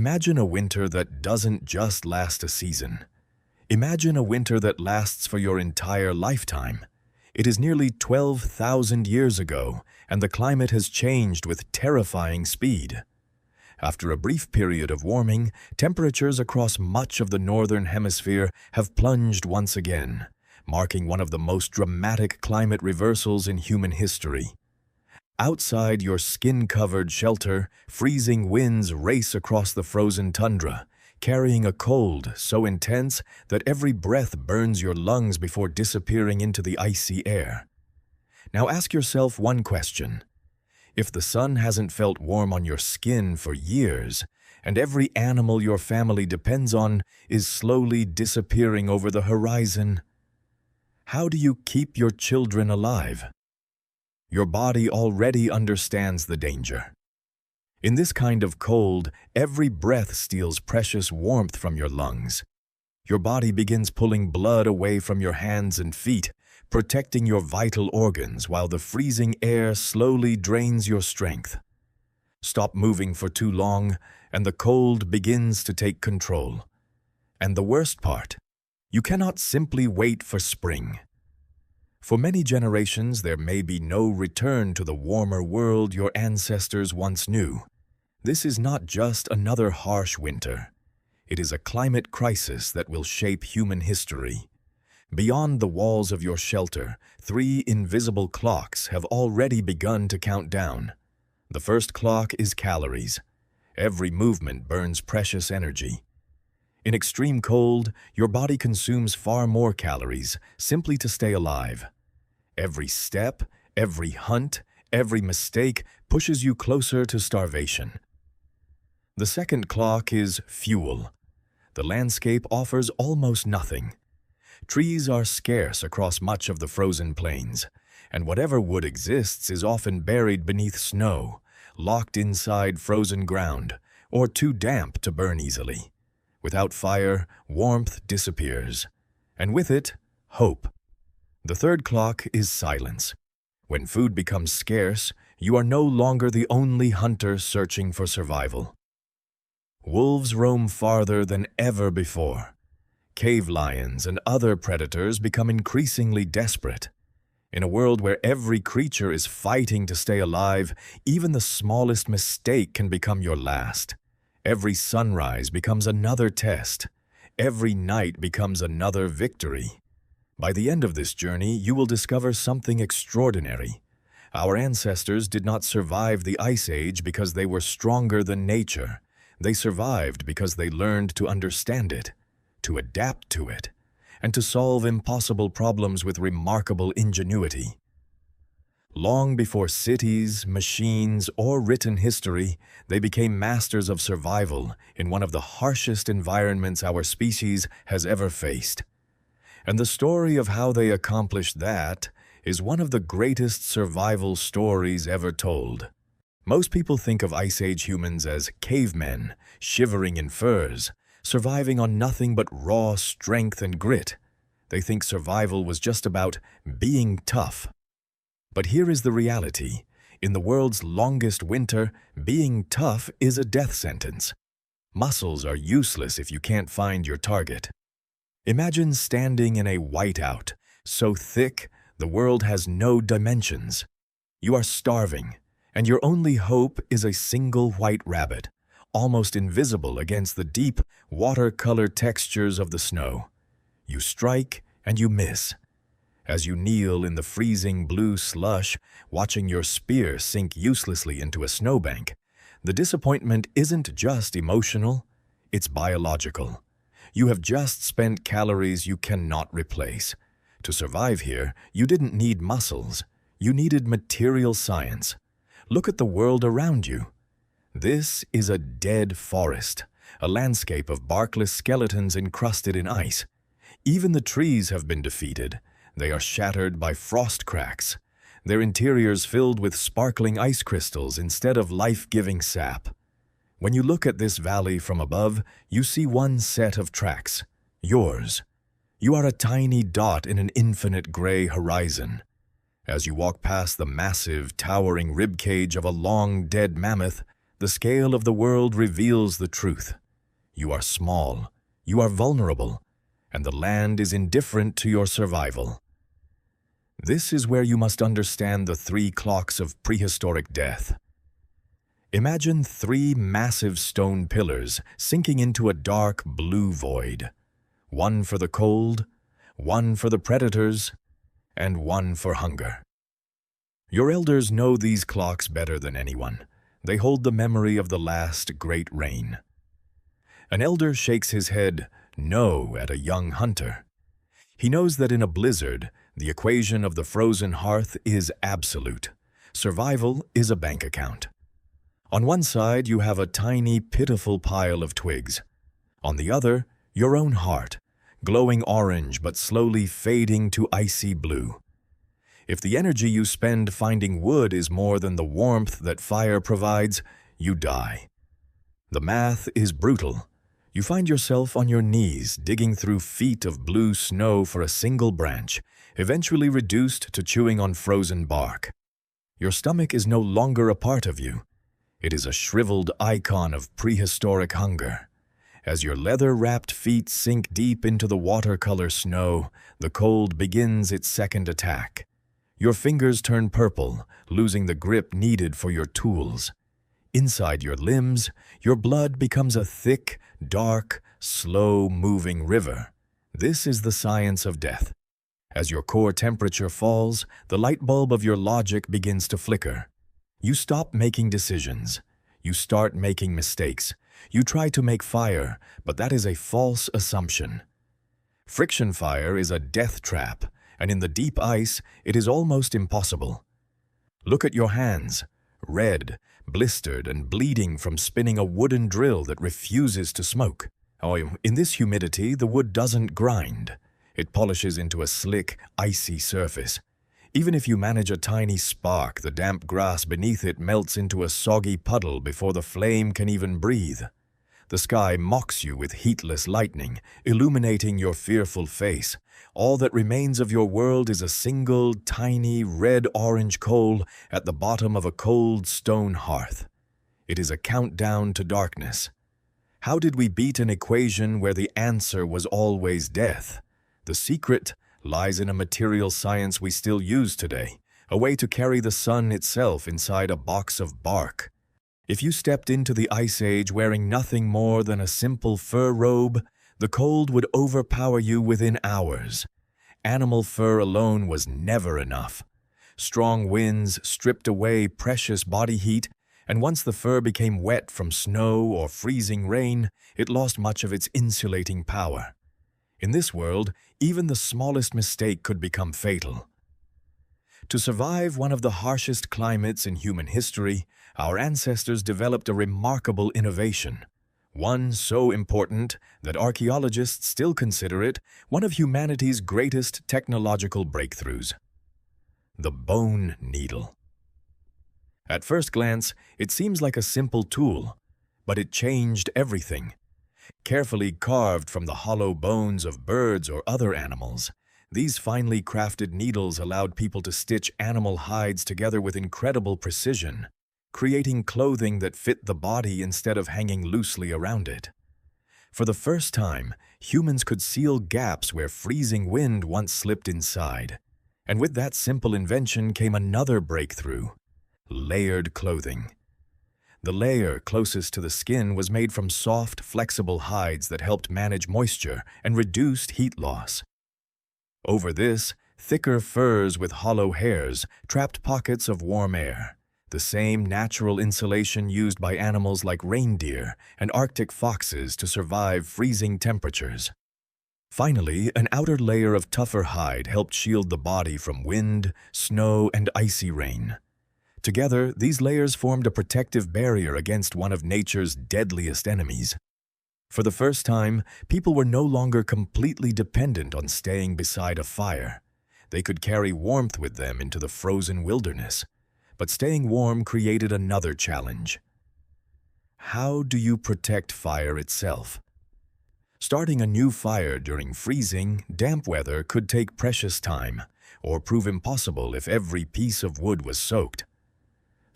Imagine a winter that doesn't just last a season. Imagine a winter that lasts for your entire lifetime. It is nearly 12,000 years ago, and the climate has changed with terrifying speed. After a brief period of warming, temperatures across much of the northern hemisphere have plunged once again, marking one of the most dramatic climate reversals in human history. Outside your skin-covered shelter, freezing winds race across the frozen tundra, carrying a cold so intense that every breath burns your lungs before disappearing into the icy air. Now ask yourself one question. If the sun hasn't felt warm on your skin for years, and every animal your family depends on is slowly disappearing over the horizon, how do you keep your children alive? Your body already understands the danger. In this kind of cold, every breath steals precious warmth from your lungs. Your body begins pulling blood away from your hands and feet, protecting your vital organs while the freezing air slowly drains your strength. Stop moving for too long, and the cold begins to take control. And the worst part, you cannot simply wait for spring. For many generations, there may be no return to the warmer world your ancestors once knew. This is not just another harsh winter. It is a climate crisis that will shape human history. Beyond the walls of your shelter, 3 invisible clocks have already begun to count down. The first clock is calories. Every movement burns precious energy. In extreme cold, your body consumes far more calories simply to stay alive. Every step, every hunt, every mistake pushes you closer to starvation. The second clock is fuel. The landscape offers almost nothing. Trees are scarce across much of the frozen plains, and whatever wood exists is often buried beneath snow, locked inside frozen ground, or too damp to burn easily. Without fire, warmth disappears, and with it, hope. The third clock is silence. When food becomes scarce, you are no longer the only hunter searching for survival. Wolves roam farther than ever before. Cave lions and other predators become increasingly desperate. In a world where every creature is fighting to stay alive, even the smallest mistake can become your last. Every sunrise becomes another test. Every night becomes another victory. By the end of this journey, you will discover something extraordinary. Our ancestors did not survive the Ice Age because they were stronger than nature. They survived because they learned to understand it, to adapt to it, and to solve impossible problems with remarkable ingenuity. Long before cities, machines, or written history, they became masters of survival in one of the harshest environments our species has ever faced. And the story of how they accomplished that is one of the greatest survival stories ever told. Most people think of Ice Age humans as cavemen, shivering in furs, surviving on nothing but raw strength and grit. They think survival was just about being tough. But here is the reality. In the world's longest winter, being tough is a death sentence. Muscles are useless if you can't find your target. Imagine standing in a whiteout, so thick the world has no dimensions. You are starving, and your only hope is a single white rabbit, almost invisible against the deep, watercolor textures of the snow. You strike and you miss. As you kneel in the freezing blue slush, watching your spear sink uselessly into a snowbank, the disappointment isn't just emotional, it's biological. You have just spent calories you cannot replace. To survive here, you didn't need muscles. You needed material science. Look at the world around you. This is a dead forest, a landscape of barkless skeletons encrusted in ice. Even the trees have been defeated. They are shattered by frost cracks, their interiors filled with sparkling ice crystals instead of life-giving sap. When you look at this valley from above, you see one set of tracks, yours. You are a tiny dot in an infinite gray horizon. As you walk past the massive, towering ribcage of a long-dead mammoth, the scale of the world reveals the truth. You are small, you are vulnerable, and the land is indifferent to your survival. This is where you must understand the 3 clocks of prehistoric death. Imagine 3 massive stone pillars sinking into a dark blue void. One for the cold, one for the predators, and one for hunger. Your elders know these clocks better than anyone. They hold the memory of the last great rain. An elder shakes his head no at a young hunter. He knows that in a blizzard, the equation of the frozen hearth is absolute. Survival is a bank account. On one side, you have a tiny, pitiful pile of twigs. On the other, your own heart, glowing orange but slowly fading to icy blue. If the energy you spend finding wood is more than the warmth that fire provides, you die. The math is brutal. You find yourself on your knees digging through feet of blue snow for a single branch, eventually reduced to chewing on frozen bark. Your stomach is no longer a part of you. It is a shriveled icon of prehistoric hunger. As your leather-wrapped feet sink deep into the watercolor snow, the cold begins its second attack. Your fingers turn purple, losing the grip needed for your tools. Inside your limbs, your blood becomes a thick, dark, slow-moving river. This is the science of death. As your core temperature falls, the light bulb of your logic begins to flicker. You stop making decisions. You start making mistakes. You try to make fire, but that is a false assumption. Friction fire is a death trap, and in the deep ice, it is almost impossible. Look at your hands, red, blistered, and bleeding from spinning a wooden drill that refuses to smoke. In this humidity, the wood doesn't grind. It polishes into a slick, icy surface. Even if you manage a tiny spark, the damp grass beneath it melts into a soggy puddle before the flame can even breathe. The sky mocks you with heatless lightning, illuminating your fearful face. All that remains of your world is a single, tiny, red-orange coal at the bottom of a cold stone hearth. It is a countdown to darkness. How did we beat an equation where the answer was always death? The secret lies in a material science we still use today, a way to carry the sun itself inside a box of bark. If you stepped into the Ice Age wearing nothing more than a simple fur robe, the cold would overpower you within hours. Animal fur alone was never enough. Strong winds stripped away precious body heat, and once the fur became wet from snow or freezing rain, it lost much of its insulating power. In this world, even the smallest mistake could become fatal. To survive one of the harshest climates in human history, our ancestors developed a remarkable innovation, one so important that archaeologists still consider it one of humanity's greatest technological breakthroughs: the bone needle. At first glance, it seems like a simple tool, but it changed everything. Carefully carved from the hollow bones of birds or other animals, these finely crafted needles allowed people to stitch animal hides together with incredible precision, creating clothing that fit the body instead of hanging loosely around it. For the first time, humans could seal gaps where freezing wind once slipped inside. And with that simple invention came another breakthrough: layered clothing. The layer closest to the skin was made from soft, flexible hides that helped manage moisture and reduced heat loss. Over this, thicker furs with hollow hairs trapped pockets of warm air, the same natural insulation used by animals like reindeer and Arctic foxes to survive freezing temperatures. Finally, an outer layer of tougher hide helped shield the body from wind, snow, and icy rain. Together, these layers formed a protective barrier against one of nature's deadliest enemies. For the first time, people were no longer completely dependent on staying beside a fire. They could carry warmth with them into the frozen wilderness. But staying warm created another challenge. How do you protect fire itself? Starting a new fire during freezing, damp weather could take precious time, or prove impossible if every piece of wood was soaked.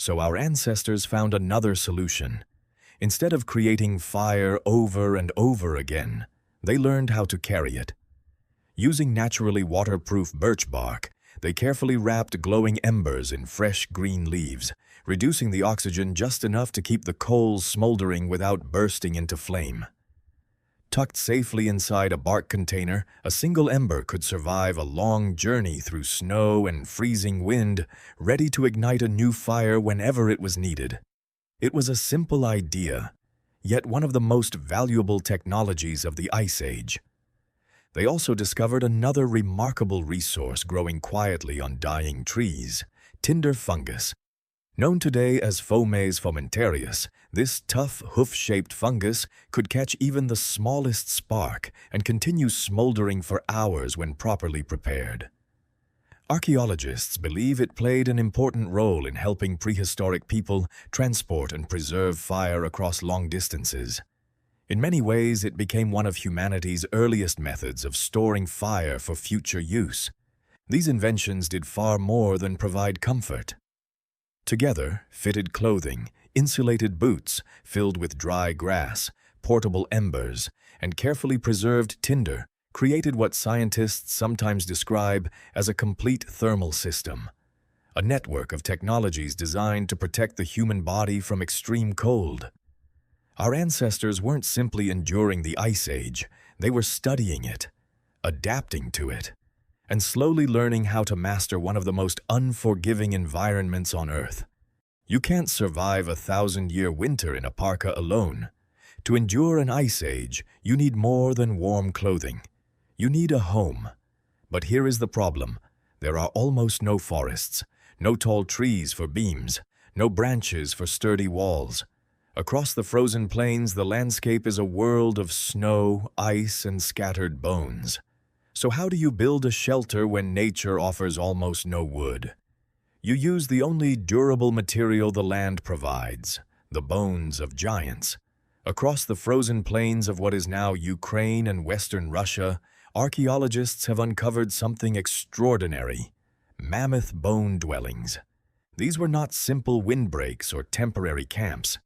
So our ancestors found another solution. Instead of creating fire over and over again, they learned how to carry it. Using naturally waterproof birch bark, they carefully wrapped glowing embers in fresh green leaves, reducing the oxygen just enough to keep the coals smoldering without bursting into flame. Tucked safely inside a bark container, a single ember could survive a long journey through snow and freezing wind, ready to ignite a new fire whenever it was needed. It was a simple idea, yet one of the most valuable technologies of the Ice Age. They also discovered another remarkable resource growing quietly on dying trees: tinder fungus. Known today as Fomes fomentarius, this tough, hoof-shaped fungus could catch even the smallest spark and continue smoldering for hours when properly prepared. Archaeologists believe it played an important role in helping prehistoric people transport and preserve fire across long distances. In many ways, it became one of humanity's earliest methods of storing fire for future use. These inventions did far more than provide comfort. Together, fitted clothing, insulated boots filled with dry grass, portable embers, and carefully preserved tinder created what scientists sometimes describe as a complete thermal system, a network of technologies designed to protect the human body from extreme cold. Our ancestors weren't simply enduring the Ice Age, they were studying it, adapting to it, and slowly learning how to master one of the most unforgiving environments on Earth. You can't survive a 1,000-year winter in a parka alone. To endure an Ice Age, you need more than warm clothing. You need a home. But here is the problem. There are almost no forests, no tall trees for beams, no branches for sturdy walls. Across the frozen plains, the landscape is a world of snow, ice, and scattered bones. So how do you build a shelter when nature offers almost no wood? You use the only durable material the land provides, the bones of giants. Across the frozen plains of what is now Ukraine and Western Russia, archaeologists have uncovered something extraordinary: mammoth bone dwellings. These were not simple windbreaks or temporary camps.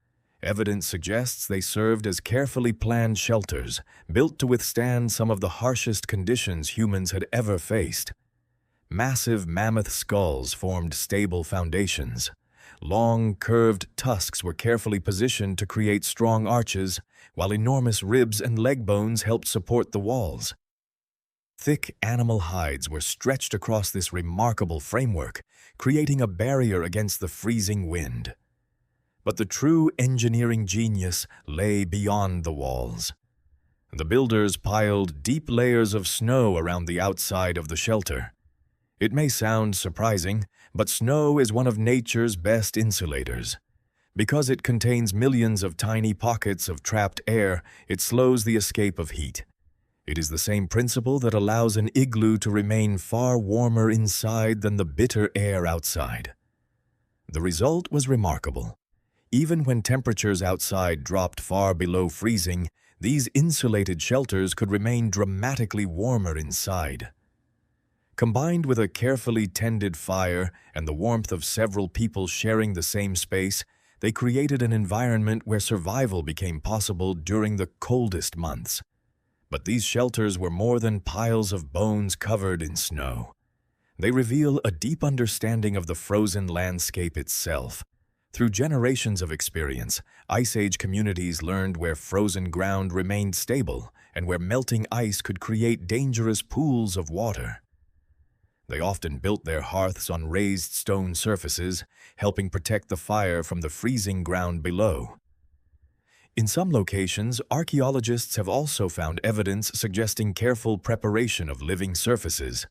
Evidence suggests they served as carefully planned shelters, built to withstand some of the harshest conditions humans had ever faced. Massive mammoth skulls formed stable foundations. Long, curved tusks were carefully positioned to create strong arches, while enormous ribs and leg bones helped support the walls. Thick animal hides were stretched across this remarkable framework, creating a barrier against the freezing wind. But the true engineering genius lay beyond the walls. The builders piled deep layers of snow around the outside of the shelter. It may sound surprising, but snow is one of nature's best insulators. Because it contains millions of tiny pockets of trapped air, it slows the escape of heat. It is the same principle that allows an igloo to remain far warmer inside than the bitter air outside. The result was remarkable. Even when temperatures outside dropped far below freezing, these insulated shelters could remain dramatically warmer inside. Combined with a carefully tended fire and the warmth of several people sharing the same space, they created an environment where survival became possible during the coldest months. But these shelters were more than piles of bones covered in snow. They reveal a deep understanding of the frozen landscape itself. Through generations of experience, Ice Age communities learned where frozen ground remained stable and where melting ice could create dangerous pools of water. They often built their hearths on raised stone surfaces, helping protect the fire from the freezing ground below. In some locations, archaeologists have also found evidence suggesting careful preparation of living surfaces,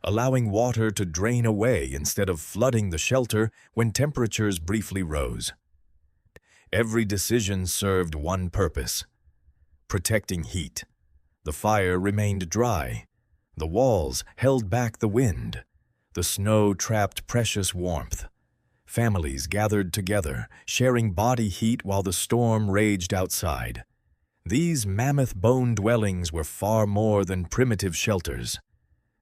allowing water to drain away instead of flooding the shelter when temperatures briefly rose. Every decision served one purpose: protecting heat. The fire remained dry. The walls held back the wind. The snow trapped precious warmth. Families gathered together, sharing body heat while the storm raged outside. These mammoth bone dwellings were far more than primitive shelters.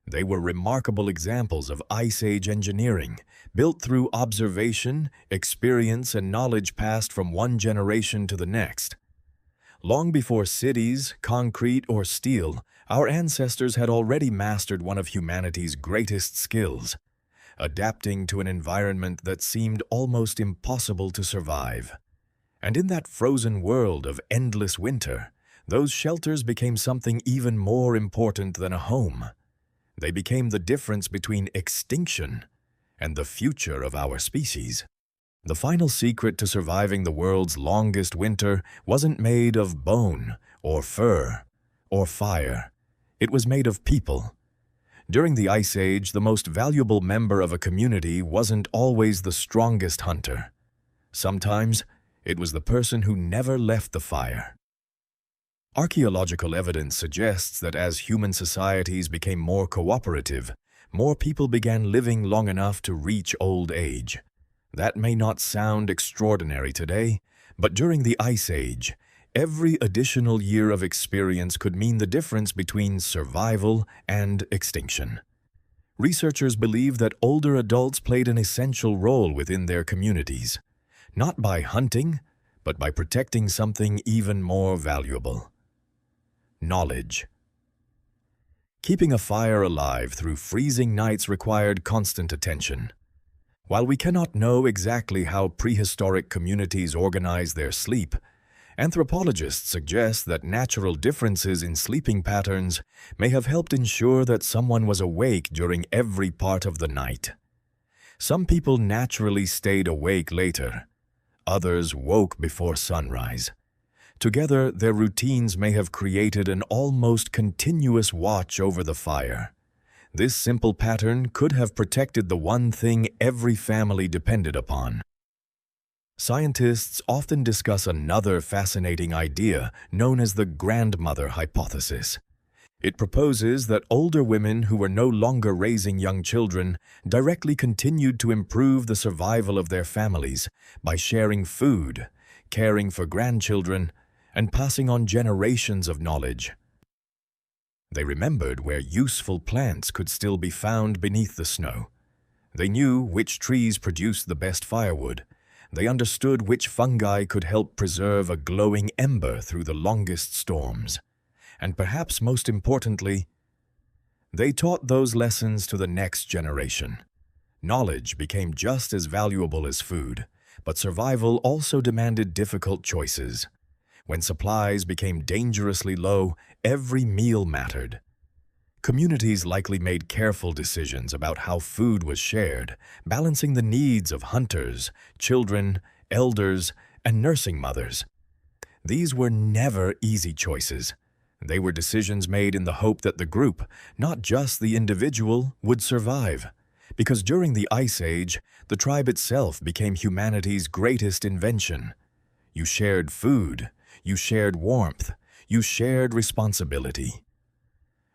They were remarkable examples of Ice Age engineering, built through observation, experience, and knowledge passed from one generation to the next. Long before cities, concrete, or steel, our ancestors had already mastered one of humanity's greatest skills: adapting to an environment that seemed almost impossible to survive. And in that frozen world of endless winter, those shelters became something even more important than a home. They became the difference between extinction and the future of our species. The final secret to surviving the world's longest winter wasn't made of bone or fur or fire. It was made of people. During the Ice Age, the most valuable member of a community wasn't always the strongest hunter. Sometimes, it was the person who never left the fire. Archaeological evidence suggests that as human societies became more cooperative, more people began living long enough to reach old age. That may not sound extraordinary today, but during the Ice Age, every additional year of experience could mean the difference between survival and extinction. Researchers believe that older adults played an essential role within their communities, not by hunting, but by protecting something even more valuable: knowledge. Keeping a fire alive through freezing nights required constant attention. While we cannot know exactly how prehistoric communities organized their sleep, anthropologists suggest that natural differences in sleeping patterns may have helped ensure that someone was awake during every part of the night. Some people naturally stayed awake later. Others woke before sunrise. Together, their routines may have created an almost continuous watch over the fire. This simple pattern could have protected the one thing every family depended upon. Scientists often discuss another fascinating idea known as the grandmother hypothesis. It proposes that older women who were no longer raising young children directly continued to improve the survival of their families by sharing food, caring for grandchildren, and passing on generations of knowledge. They remembered where useful plants could still be found beneath the snow. They knew which trees produced the best firewood. They understood which fungi could help preserve a glowing ember through the longest storms. And perhaps most importantly, they taught those lessons to the next generation. Knowledge became just as valuable as food, but survival also demanded difficult choices. When supplies became dangerously low, every meal mattered. Communities likely made careful decisions about how food was shared, balancing the needs of hunters, children, elders, and nursing mothers. These were never easy choices. They were decisions made in the hope that the group, not just the individual, would survive. Because during the Ice Age, the tribe itself became humanity's greatest invention. You shared food, you shared warmth, you shared responsibility.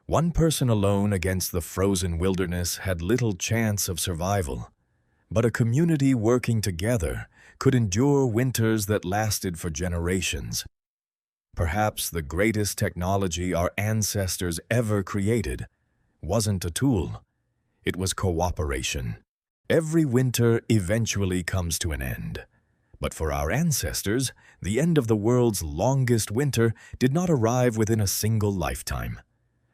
One person alone against the frozen wilderness had little chance of survival, but a community working together could endure winters that lasted for generations. Perhaps the greatest technology our ancestors ever created wasn't a tool, it was cooperation. Every winter eventually comes to an end. But for our ancestors, the end of the world's longest winter did not arrive within a single lifetime.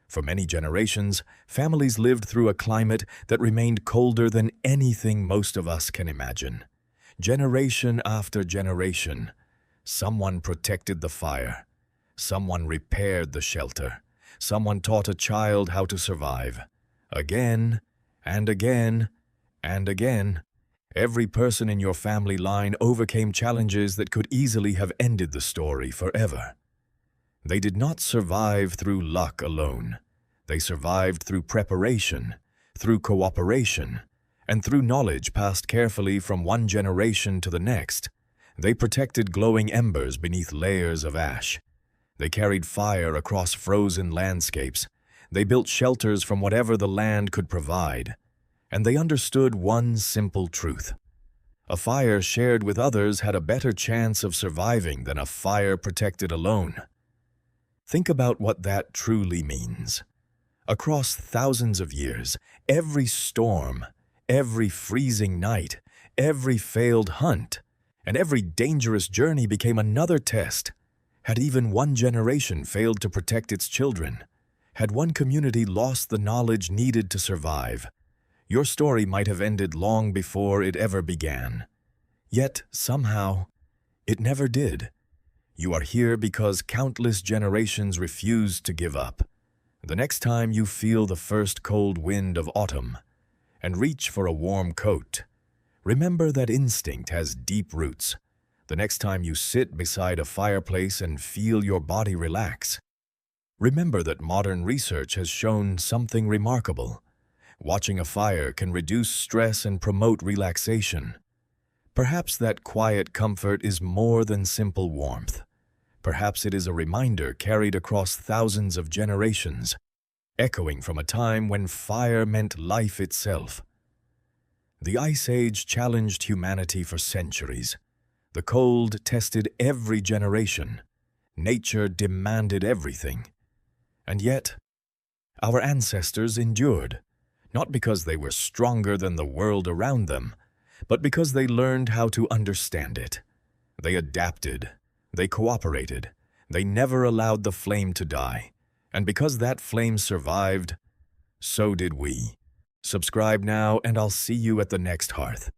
For many generations, families lived through a climate that remained colder than anything most of us can imagine. Generation after generation, someone protected the fire, someone repaired the shelter, someone taught a child how to survive. Again and again and again, every person in your family line overcame challenges that could easily have ended the story forever. They did not survive through luck alone. They survived through preparation, through cooperation, and through knowledge passed carefully from one generation to the next. They protected glowing embers beneath layers of ash. They carried fire across frozen landscapes. They built shelters from whatever the land could provide. And they understood one simple truth. A fire shared with others had a better chance of surviving than a fire protected alone. Think about what that truly means. Across thousands of years, every storm, every freezing night, every failed hunt, and every dangerous journey became another test. Had even one generation failed to protect its children, had one community lost the knowledge needed to survive, your story might have ended long before it ever began. Yet, somehow, it never did. You are here because countless generations refused to give up. The next time you feel the first cold wind of autumn and reach for a warm coat, remember that instinct has deep roots. The next time you sit beside a fireplace and feel your body relax, remember that modern research has shown something remarkable. Watching a fire can reduce stress and promote relaxation. Perhaps that quiet comfort is more than simple warmth. Perhaps it is a reminder carried across thousands of generations, echoing from a time when fire meant life itself. The Ice Age challenged humanity for centuries. The cold tested every generation. Nature demanded everything. And yet, our ancestors endured, not because they were stronger than the world around them, but because they learned how to understand it. They adapted, they cooperated, they never allowed the flame to die. And because that flame survived, so did we. Subscribe now, and I'll see you at the next hearth.